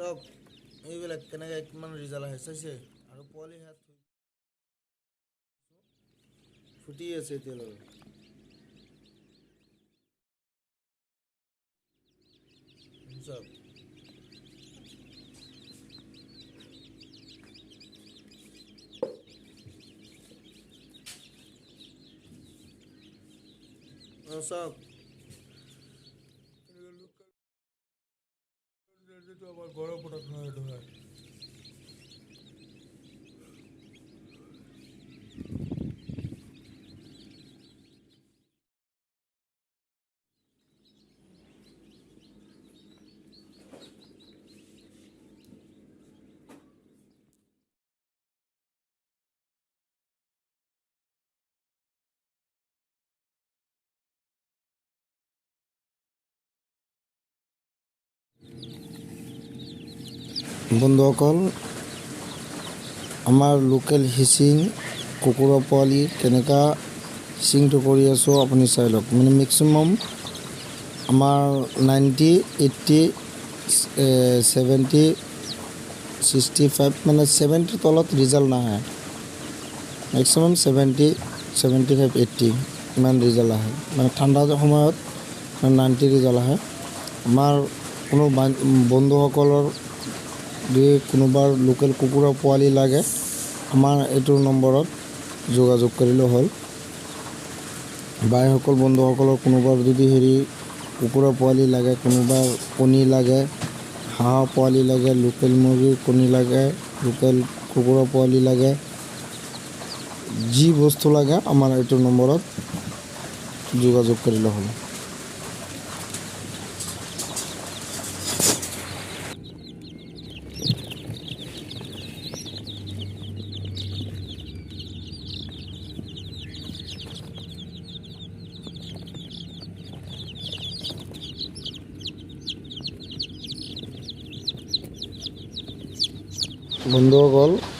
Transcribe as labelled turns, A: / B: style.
A: চাওক এইবিলাক কেনেকৈ কিমান ৰিজাল্ট আহে চাইছে আৰু পোৱালি হাত ফুটি আছে এতিয়ালৈকে চাওক চাওক আমাৰ ঘৰৰ প্ৰডাক্ট নহয় এইটো হয় বন্ধুসকল আমাৰ লোকেল হিচিং কুকুৰা পোৱালি কেনেকুৱা হিচিংটো কৰি আছোঁ আপুনি চাই লওক মানে মেক্সিমাম আমাৰ 90 80 70 65 মানে 70 তলত ৰিজাল্ট নাহে মেক্সিমাম 70 75 80 ইমান ৰিজাল্ট আহে মানে ঠাণ্ডা সময়ত 90 ৰিজাল্ট আহে আমাৰ কোনো বন্ধুসকলৰ যদি কোনোবাৰ লোকেল কুকুৰা পোৱালি লাগে আমাৰ এইটো নম্বৰত যোগাযোগ কৰিলে হ'ল বাইসকল বন্ধুসকলৰ কোনোবাৰ যদি কুকুৰা পোৱালি লাগে কোনোবাৰ কণী লাগে হাঁহ পোৱালি লাগে লোকেল মুৰ্গীৰ কণী লাগে লোকেল কুকুৰা পোৱালি লাগে যি বস্তু লাগে আমাৰ এইটো নম্বৰত যোগাযোগ কৰিলে হ'ল বন্ধুসকল